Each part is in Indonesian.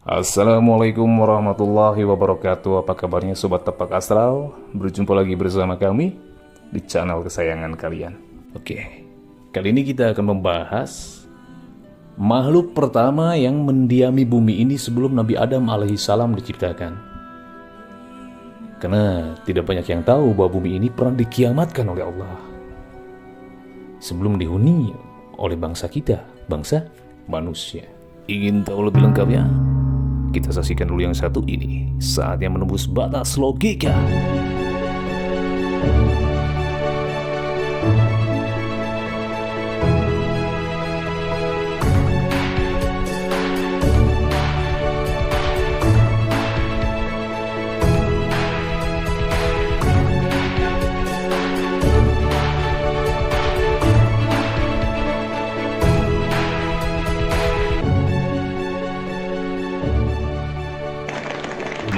Assalamualaikum warahmatullahi wabarakatuh. Apa kabarnya Sobat Tepak Astral? Berjumpa lagi bersama kami di channel kesayangan kalian. Oke, kali ini kita akan membahas makhluk pertama yang mendiami bumi ini sebelum Nabi Adam alaihissalam diciptakan. Karena tidak banyak yang tahu bahwa bumi ini pernah dikiamatkan oleh Allah sebelum dihuni oleh bangsa kita, bangsa manusia. Ingin tahu lebih lengkapnya? Kita saksikan dulu yang satu ini. Saatnya menembus batas logika.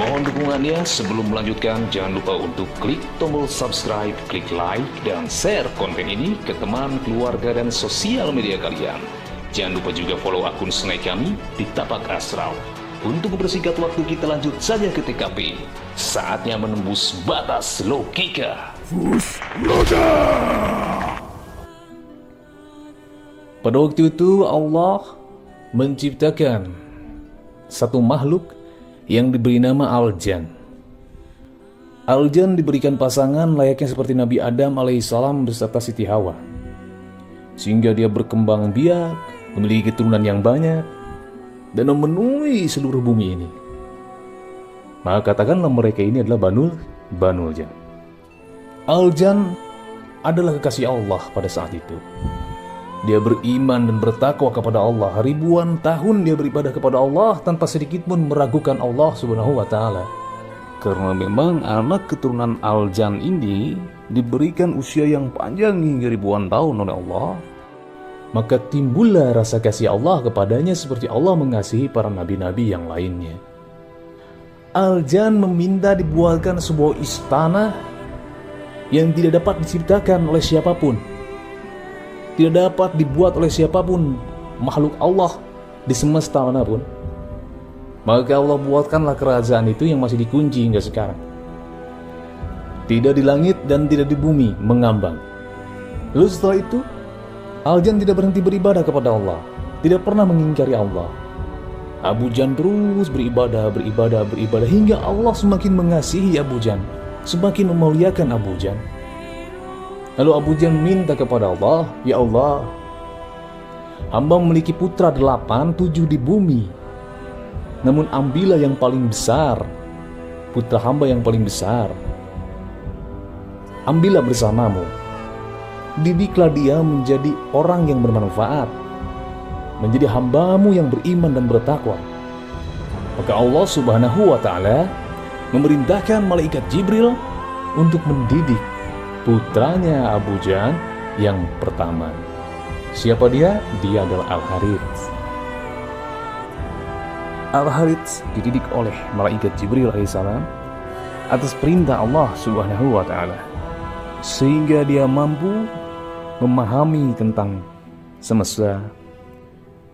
Mohon dukungannya. Sebelum melanjutkan, jangan lupa untuk klik tombol subscribe, klik like, dan share konten ini ke teman, keluarga, dan sosial media kalian. Jangan lupa juga follow akun Snake kami di Tapak Astral. Untuk mempersingkat waktu, kita lanjut saja ke TKP. Saatnya menembus batas logika. Pada waktu itu Allah menciptakan satu makhluk yang diberi nama Al-Jan. Al-Jan diberikan pasangan layaknya seperti Nabi Adam alaihissalam beserta Siti Hawa, sehingga dia berkembang biak, memiliki keturunan yang banyak, dan memenuhi seluruh bumi ini. Maka katakanlah mereka ini adalah Banul Jan. Al-Jan adalah kekasih Allah pada saat itu. Dia beriman dan bertakwa kepada Allah. Ribuan tahun dia beribadah kepada Allah tanpa sedikit pun meragukan Allah subhanahu wa ta'ala. Karena memang anak keturunan Al-Jan ini diberikan usia yang panjang hingga ribuan tahun oleh Allah. Maka timbullah rasa kasih Allah kepadanya seperti Allah mengasihi para nabi-nabi yang lainnya. Al-Jan meminta dibuatkan sebuah istana yang tidak dapat diciptakan oleh siapapun, tidak dapat dibuat oleh siapapun, makhluk Allah di semesta manapun. Maka Allah buatkanlah kerajaan itu yang masih dikunci hingga sekarang. Tidak di langit dan tidak di bumi, mengambang. Lalu setelah itu, Al-Jan tidak berhenti beribadah kepada Allah, tidak pernah mengingkari Allah. Abu Jan terus beribadah hingga Allah semakin mengasihi Abu Jan, semakin memuliakan Abu Jan. Lalu Abu Jan minta kepada Allah, "Ya Allah, hamba memiliki putra 8, 7 di bumi. Namun ambillah yang paling besar, putra hamba yang paling besar. Ambillah bersamamu. Didiklah dia menjadi orang yang bermanfaat, menjadi hambamu yang beriman dan bertakwa." Maka Allah subhanahu wa ta'ala memerintahkan malaikat Jibril untuk mendidik putranya Abu Jan yang pertama. Siapa dia? Dia adalah Al-Harits. Al-Harits dididik oleh malaikat Jibril alaihissalam atas perintah Allah subhanahu wa ta'ala, sehingga dia mampu memahami tentang semesta,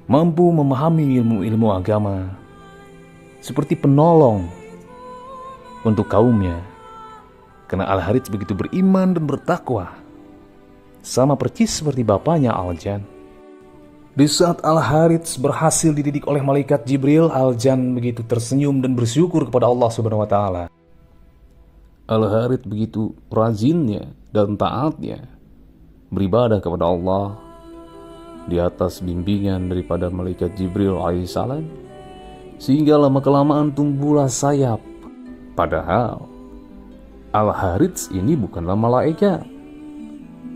mampu memahami ilmu-ilmu agama, seperti penolong untuk kaumnya. Karena Al-Harits begitu beriman dan bertakwa, sama persis seperti bapaknya Al-Jan. Di saat Al-Harits berhasil dididik oleh malaikat Jibril, Al-Jan begitu tersenyum dan bersyukur kepada Allah subhanahu wa ta'ala. Al-Harits begitu rajinnya dan taatnya beribadah kepada Allah di atas bimbingan daripada malaikat Jibril alaihissalam, sehingga lama-kelamaan tumbuhlah sayap. Padahal Al-Harits ini bukanlah malaikat.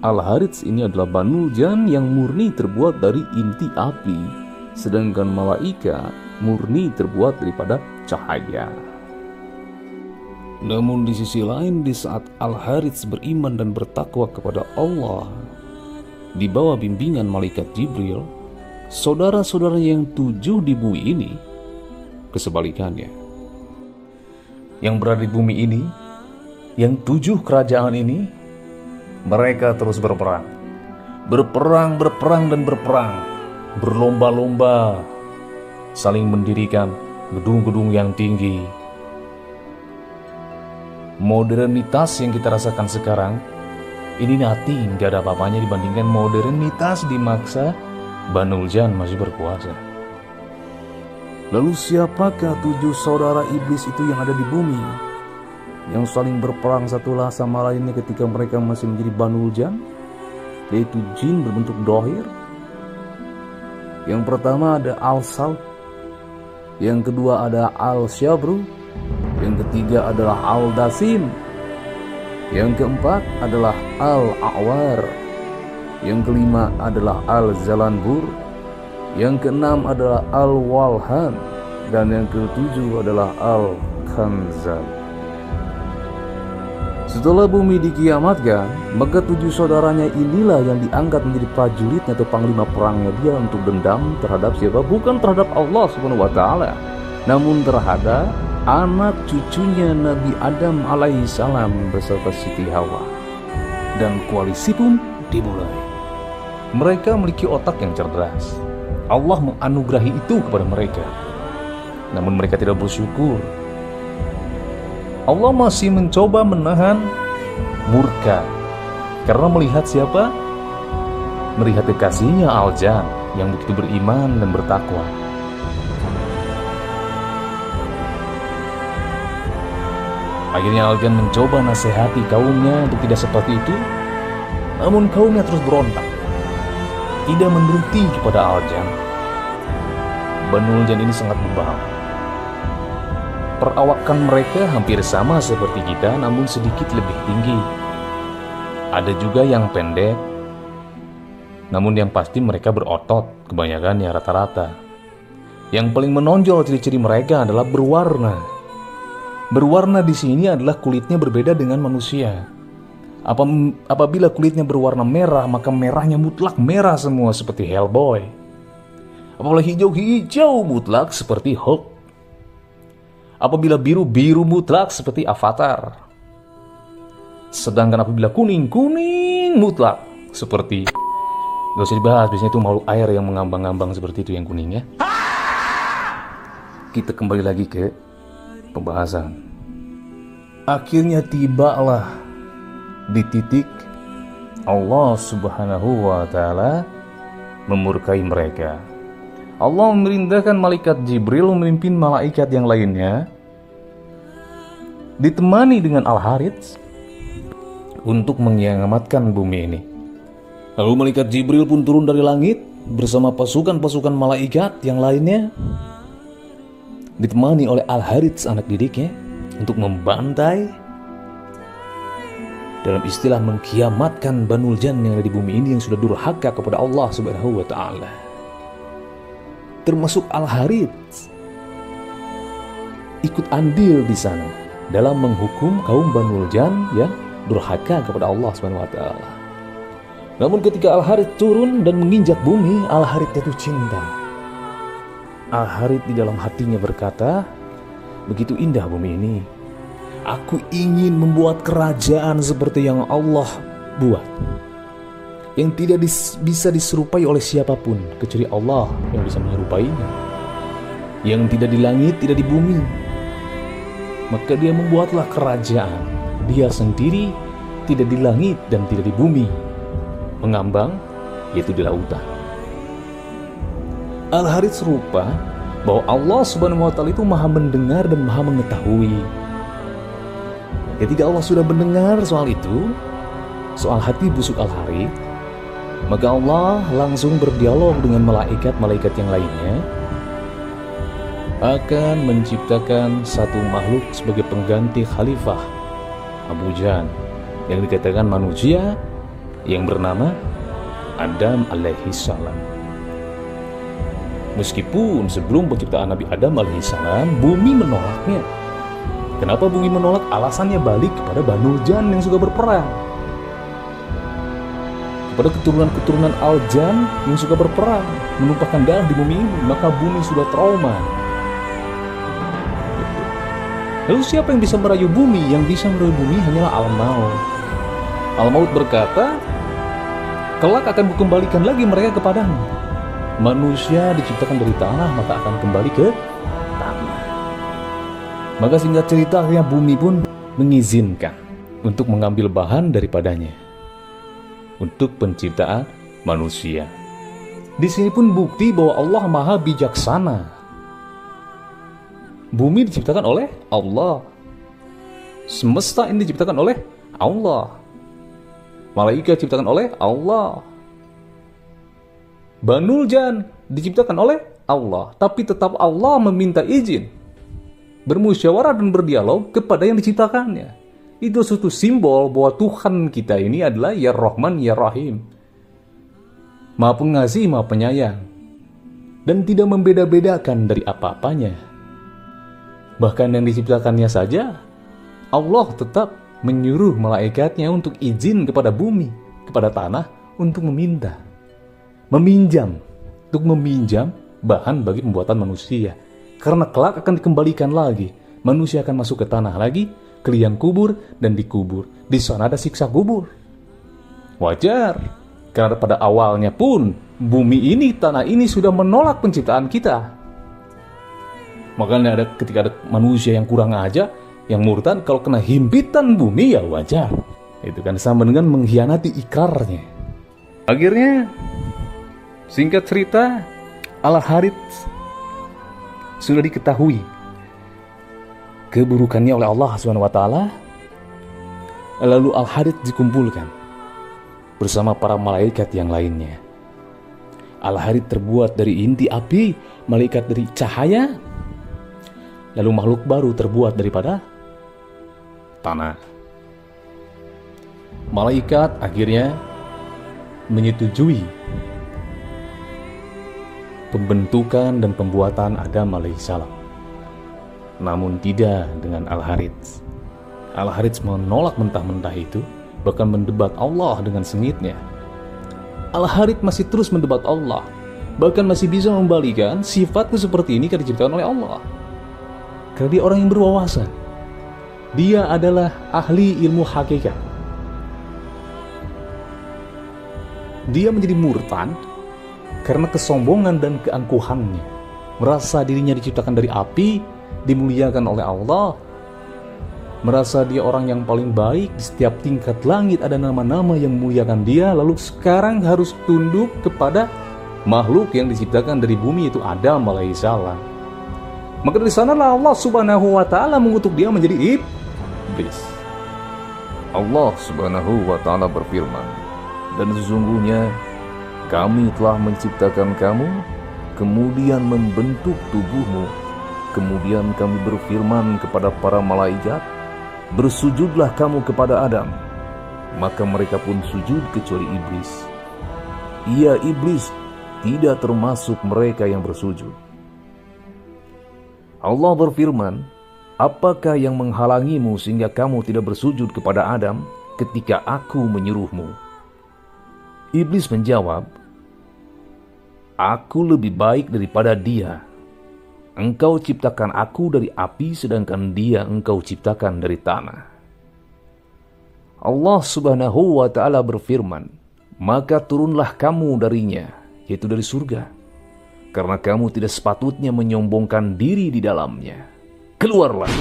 Al-Harits ini adalah Banul Jan yang murni terbuat dari inti api, sedangkan malaikat murni terbuat daripada cahaya. Namun di sisi lain, di saat Al-Harits beriman dan bertakwa kepada Allah di bawah bimbingan malaikat Jibril, saudara-saudara yang 7 di bumi ini kesebalikannya. Yang berada di bumi ini, yang 7 kerajaan ini, mereka terus berperang, berlomba-lomba, saling mendirikan gedung-gedung yang tinggi. Modernitas yang kita rasakan sekarang ini nothing, gak ada apa-apanya dibandingkan modernitas di masa Banu Jan masih berkuasa. Lalu siapakah 7 saudara iblis itu yang ada di bumi, yang saling berperang satulah sama lainnya ketika mereka masih menjadi Banu Jan, yaitu jin berbentuk dohir? Yang pertama ada Al-Salt, yang kedua ada Al-Syabru, yang ketiga adalah Al-Dasim, yang keempat adalah Al-A'war, yang kelima adalah Al-Zalanbur, yang keenam adalah Al-Walhan, dan yang ketujuh adalah Al-Khanzab. Setelah bumi dikiamatkan, maka 7 saudaranya inilah yang diangkat menjadi prajuritnya atau panglima perangnya dia untuk dendam terhadap siapa? Bukan terhadap Allah Subhanahu wa taala, namun terhadap anak cucunya Nabi Adam alaihi salam beserta Siti Hawa. Dan koalisi pun dimulai. Mereka memiliki otak yang cerdas. Allah menganugerahi itu kepada mereka. Namun mereka tidak bersyukur. Allah masih mencoba menahan murka karena melihat siapa? Melihat kekasihnya Al-Jan yang begitu beriman dan bertakwa. Akhirnya Al-Jan mencoba nasihati kaumnya untuk tidak seperti itu, namun kaumnya terus berontak, tidak menuruti kepada Al-Jan. Banu Jan ini sangat bebal. Perawakan mereka hampir sama seperti kita, namun sedikit lebih tinggi. Ada juga yang pendek, namun yang pasti mereka berotot, kebanyakan ya rata-rata. Yang paling menonjol ciri-ciri mereka adalah berwarna. Berwarna di sini adalah kulitnya berbeda dengan manusia. Apabila kulitnya berwarna merah, maka merahnya mutlak merah semua seperti Hellboy. Apabila hijau-hijau mutlak seperti Hulk. Apabila biru-biru mutlak seperti Avatar. Sedangkan apabila kuning-kuning mutlak seperti, gak usah dibahas, biasanya itu makhluk air yang mengambang-ngambang seperti itu yang kuning ya. Kita kembali lagi ke pembahasan. Akhirnya tibalah di titik Allah Subhanahu wa taala memurkai mereka. Allah memerintahkan malaikat Jibril memimpin malaikat yang lainnya, ditemani dengan Al-Harits, untuk menyelamatkan bumi ini. Lalu malaikat Jibril pun turun dari langit bersama pasukan-pasukan malaikat yang lainnya, ditemani oleh Al-Harits anak didiknya, untuk membantai, dalam istilah mengkiamatkan Banu Jan yang ada di bumi ini yang sudah durhaka kepada Allah Subhanahu wa taala. Termasuk Al-Harits ikut andil di sana dalam menghukum kaum Banu Jan yang durhaka kepada Allah Subhanahu wa taala. Namun ketika Al-Harits turun dan menginjak bumi, Al-Harits jatuh cinta. Al-Harits di dalam hatinya berkata, begitu indah bumi ini. Aku ingin membuat kerajaan seperti yang Allah buat, yang tidak bisa diserupai oleh siapapun kecuali Allah yang bisa menyerupainya, yang tidak di langit, tidak di bumi. Maka dia membuatlah kerajaan dia sendiri, tidak di langit dan tidak di bumi, mengambang, yaitu di lautan. Al-Harits serupa bahwa Allah Subhanahu wa taala itu maha mendengar dan maha mengetahui. Ketika Allah sudah mendengar soal itu, soal hati busuk Al-Harits, maka Allah langsung berdialog dengan malaikat-malaikat yang lainnya, akan menciptakan satu makhluk sebagai pengganti khalifah Abu Jan yang dikatakan manusia yang bernama Adam alaihi salam. Meskipun sebelum penciptaan Nabi Adam alaihi salam, bumi menolaknya. Kenapa bumi menolak? Alasannya balik kepada Banu Jan yang suka berperang, kepada keturunan-keturunan Al-Jan yang suka berperang, menumpahkan darah di bumi ini. Maka bumi sudah trauma. Lalu siapa yang bisa merayu bumi? Yang bisa merayu bumi hanyalah Al-Maut. Al-Maut berkata, kelak akan kukembalikan lagi mereka kepadamu. Manusia diciptakan dari tanah, maka akan kembali ke tanah. Maka singkat cerita akhirnya bumi pun mengizinkan untuk mengambil bahan daripadanya untuk penciptaan manusia. Di sini pun bukti bahwa Allah Maha Bijaksana. Bumi diciptakan oleh Allah. Semesta ini diciptakan oleh Allah. Malaikat diciptakan oleh Allah. Banul Jan diciptakan oleh Allah. Tapi tetap Allah meminta izin, bermusyawarah dan berdialog kepada yang diciptakannya. Itu suatu simbol bahwa Tuhan kita ini adalah Ya Rahman Ya Rahim, Maha Pengasih, Maha Penyayang, dan tidak membeda-bedakan dari apa-apanya. Bahkan yang diciptakannya saja, Allah tetap menyuruh malaikatnya untuk izin kepada bumi, kepada tanah, untuk meminjam bahan bagi pembuatan manusia. Karena kelak akan dikembalikan lagi. Manusia akan masuk ke tanah lagi, ke liang kubur, dan dikubur. Di sana ada siksa kubur. Wajar, karena pada awalnya pun bumi ini, tanah ini sudah menolak penciptaan kita. Makanya ketika ada manusia yang kurang aja, yang murtad, kalau kena himpitan bumi ya wajar. Itu kan sama dengan mengkhianati ikrarnya. Akhirnya, singkat cerita, Al-Harits sudah diketahui keburukannya oleh Allah SWT. Lalu Al-Harits dikumpulkan bersama para malaikat yang lainnya. Al-Harits terbuat dari inti api, malaikat dari cahaya, lalu makhluk baru terbuat daripada tanah. Malaikat akhirnya menyetujui pembentukan dan pembuatan Adam alaihissalam. Namun tidak dengan Al-Harits. Al-Harits menolak mentah-mentah itu, bahkan mendebat Allah dengan sengitnya. Al-Harits masih terus mendebat Allah, bahkan masih bisa membalikan sifatku seperti ini karena diciptakan oleh Allah. Karena dia orang yang berwawasan. Dia adalah ahli ilmu hakikat. Dia menjadi murtad karena kesombongan dan keangkuhannya. Merasa dirinya diciptakan dari api, dimuliakan oleh Allah. Merasa dia orang yang paling baik. Di setiap tingkat langit ada nama-nama yang memuliakan dia. Lalu sekarang harus tunduk kepada makhluk yang diciptakan dari bumi, yaitu Adam alaihissalam. Maka dari sanalah Allah Subhanahu wa ta'ala mengutuk dia menjadi iblis. Allah Subhanahu wa ta'ala berfirman, dan sesungguhnya kami telah menciptakan kamu, kemudian membentuk tubuhmu. Kemudian kami berfirman kepada para malaikat, bersujudlah kamu kepada Adam. Maka mereka pun sujud kecuali iblis. Ia iblis tidak termasuk mereka yang bersujud. Allah berfirman, apakah yang menghalangimu sehingga kamu tidak bersujud kepada Adam ketika aku menyuruhmu? Iblis menjawab, aku lebih baik daripada dia. Engkau ciptakan aku dari api, sedangkan dia engkau ciptakan dari tanah. Allah Subhanahu wa ta'ala berfirman, maka turunlah kamu darinya, yaitu dari surga, karena kamu tidak sepatutnya menyombongkan diri di dalamnya. Keluarlah,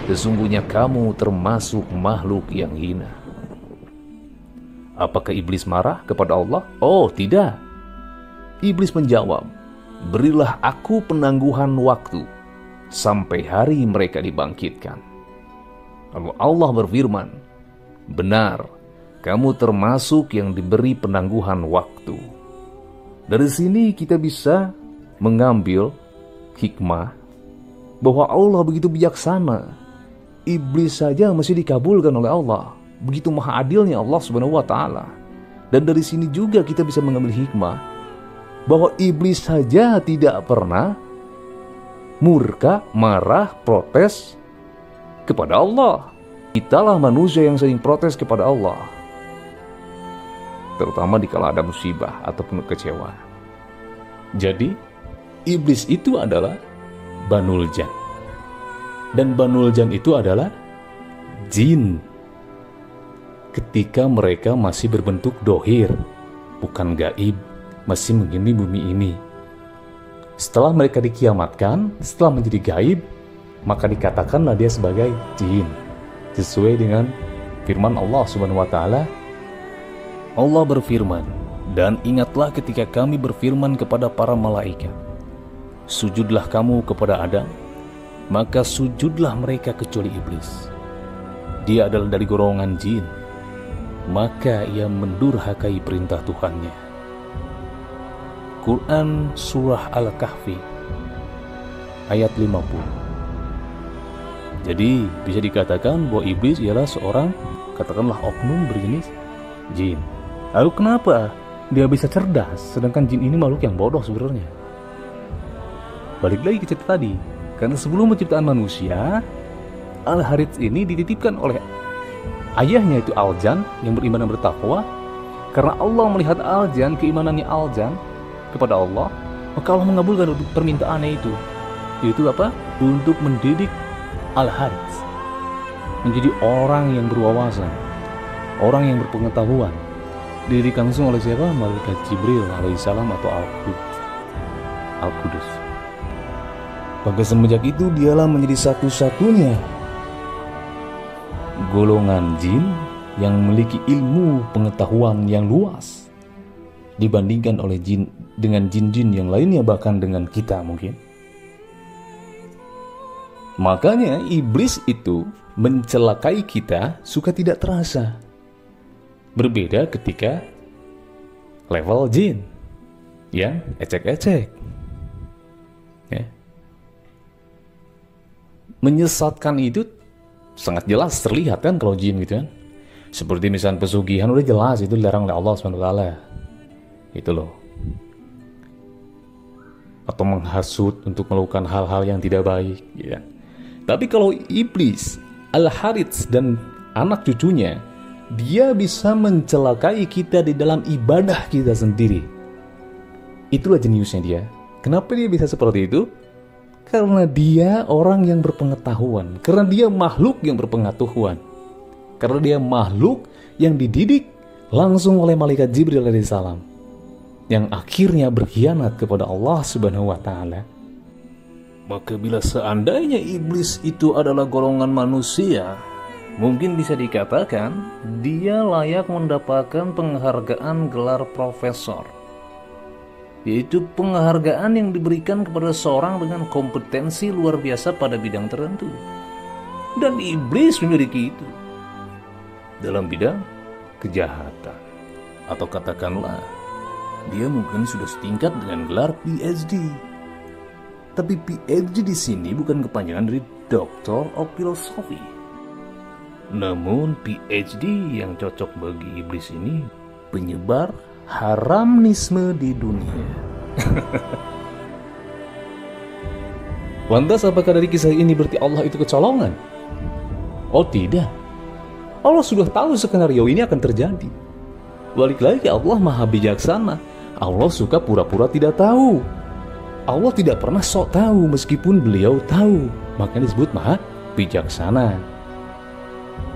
sesungguhnya kamu termasuk makhluk yang hina. Apakah iblis marah kepada Allah? Oh, tidak. Iblis menjawab, berilah aku penangguhan waktu sampai hari mereka dibangkitkan. Lalu Allah berfirman, benar, kamu termasuk yang diberi penangguhan waktu. Dari sini kita bisa mengambil hikmah bahwa Allah begitu bijaksana. Iblis saja masih dikabulkan oleh Allah. Begitu maha adilnya Allah Subhanahu wa ta'ala. Dan dari sini juga kita bisa mengambil hikmah bahwa iblis saja tidak pernah murka, marah, protes kepada Allah. Kitalah manusia yang sering protes kepada Allah, terutama dikala ada musibah ataupun kecewa. Jadi iblis itu adalah Banul Jan, dan Banul Jan itu adalah jin ketika mereka masih berbentuk dohir, bukan gaib, masih menghuni bumi ini. Setelah mereka dikiamatkan, setelah menjadi gaib, maka dikatakanlah dia sebagai jin. Sesuai dengan firman Allah Subhanahu wa taala, Allah berfirman, "Dan ingatlah ketika kami berfirman kepada para malaikat, sujudlah kamu kepada Adam, maka sujudlah mereka kecuali iblis. Dia adalah dari golongan jin, maka ia mendurhakai perintah Tuhannya." Quran Surah Al-Kahfi ayat 50. Jadi bisa dikatakan bahwa iblis ialah seorang, katakanlah oknum berjenis jin. Lalu kenapa dia bisa cerdas, sedangkan jin ini makhluk yang bodoh sebenarnya? Balik lagi ke cerita tadi, karena sebelum penciptaan manusia, Al-Harits ini dititipkan oleh ayahnya itu Al-Jan yang beriman dan bertakwa. Karena Allah melihat Al-Jan, keimanannya Al-Jan kepada Allah, maka Allah mengabulkan permintaannya itu. Yaitu apa? Untuk mendidik Al-Harits menjadi orang yang berwawasan, orang yang berpengetahuan. Dididik langsung oleh siapa? Malaikat Jibril alaihissalam atau Al-Qudus. Maka semenjak itu dialah menjadi satu-satunya golongan jin yang memiliki ilmu pengetahuan yang luas dibandingkan oleh jin dengan jin-jin yang lainnya, bahkan dengan kita mungkin. Makanya iblis itu mencelakai kita suka tidak terasa. Berbeda ketika level jin yang ecek-ecek, ya. Menyesatkan itu sangat jelas terlihat kan kalau jin gitu kan. Seperti misalnya pesugihan udah jelas itu dilarang oleh Allah SWT. Itu loh. Atau menghasut untuk melakukan hal-hal yang tidak baik, ya. Tapi kalau iblis, Al-Harits dan anak cucunya, dia bisa mencelakai kita di dalam ibadah kita sendiri. Itulah jeniusnya dia. Kenapa dia bisa seperti itu? Karena dia orang yang berpengetahuan. Karena dia makhluk yang berpengetahuan. Karena dia makhluk yang dididik langsung oleh malaikat Jibril alaihissalam, yang akhirnya berkhianat kepada Allah Subhanahu wa taala. Maka bila seandainya iblis itu adalah golongan manusia, mungkin bisa dikatakan dia layak mendapatkan penghargaan gelar profesor, yaitu penghargaan yang diberikan kepada seorang dengan kompetensi luar biasa pada bidang tertentu. Dan iblis memiliki itu dalam bidang kejahatan, atau katakanlah dia mungkin sudah setingkat dengan gelar PhD. Tapi PhD di sini bukan kepanjangan dari Doctor of Philosophy. Namun PhD yang cocok bagi iblis ini penyebar haramnisme di dunia. Lantas apakah dari kisah ini berarti Allah itu kecolongan? Oh tidak. Allah sudah tahu skenario ini akan terjadi. Balik lagi, Allah maha bijaksana. Allah suka pura-pura tidak tahu. Allah tidak pernah sok tahu meskipun beliau tahu. Makanya disebut maha bijaksana.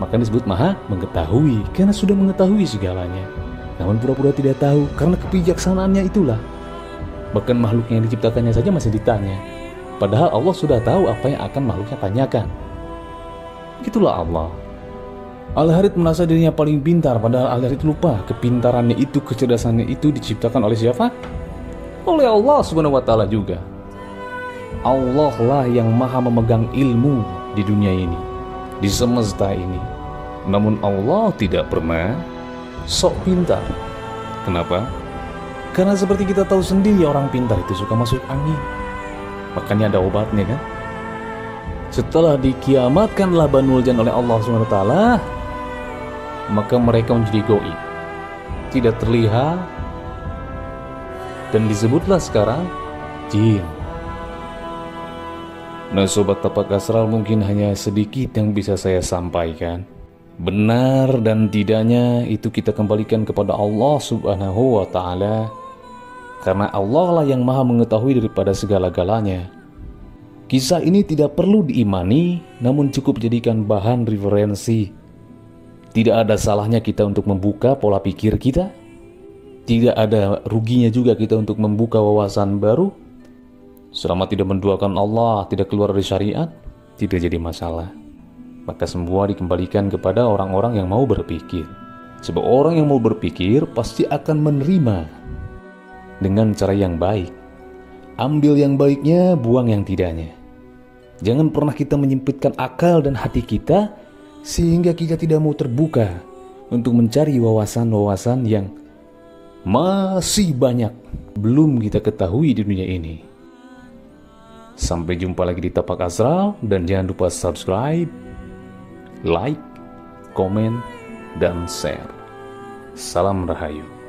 Makanya disebut maha mengetahui, karena sudah mengetahui segalanya. Namun pura-pura tidak tahu karena kebijaksanaannya itulah. Bahkan makhluk yang diciptakannya saja masih ditanya. Padahal Allah sudah tahu apa yang akan makhluknya tanyakan. Itulah Allah. Al-Harits merasa dirinya paling pintar, padahal Al-Harits lupa kepintarannya itu, kecerdasannya itu diciptakan oleh siapa? Oleh Allah Subhanahu wa taala juga. Allah lah yang maha memegang ilmu di dunia ini, di semesta ini. Namun Allah tidak pernah sok pintar. Kenapa? Karena seperti kita tahu sendiri, orang pintar itu suka masuk angin. Makanya ada obatnya kan. Setelah dikiamatkanlah Banu Jan oleh Allah Subhanahu wa taala, maka mereka menjadi goib, tidak terlihat, dan disebutlah sekarang jin. Nah sobat tapak astral, mungkin hanya sedikit yang bisa saya sampaikan. Benar dan tidaknya itu kita kembalikan kepada Allah Subhanahu wa ta'ala, karena Allah lah yang maha mengetahui daripada segala-galanya. Kisah ini tidak perlu diimani, namun cukup jadikan bahan referensi. Tidak ada salahnya kita untuk membuka pola pikir kita. Tidak ada ruginya juga kita untuk membuka wawasan baru, selama tidak menduakan Allah, tidak keluar dari syariat. tidak jadi masalah. Maka semua dikembalikan kepada orang-orang yang mau berpikir. Sebab orang yang mau berpikir pasti akan menerima dengan cara yang baik. Ambil yang baiknya, buang yang tidaknya. Jangan pernah kita menyempitkan akal dan hati kita sehingga kita tidak mau terbuka untuk mencari wawasan-wawasan yang masih banyak belum kita ketahui di dunia ini. Sampai jumpa lagi di Tapak Asrar, dan jangan lupa subscribe, like, komen, dan share. Salam Rahayu.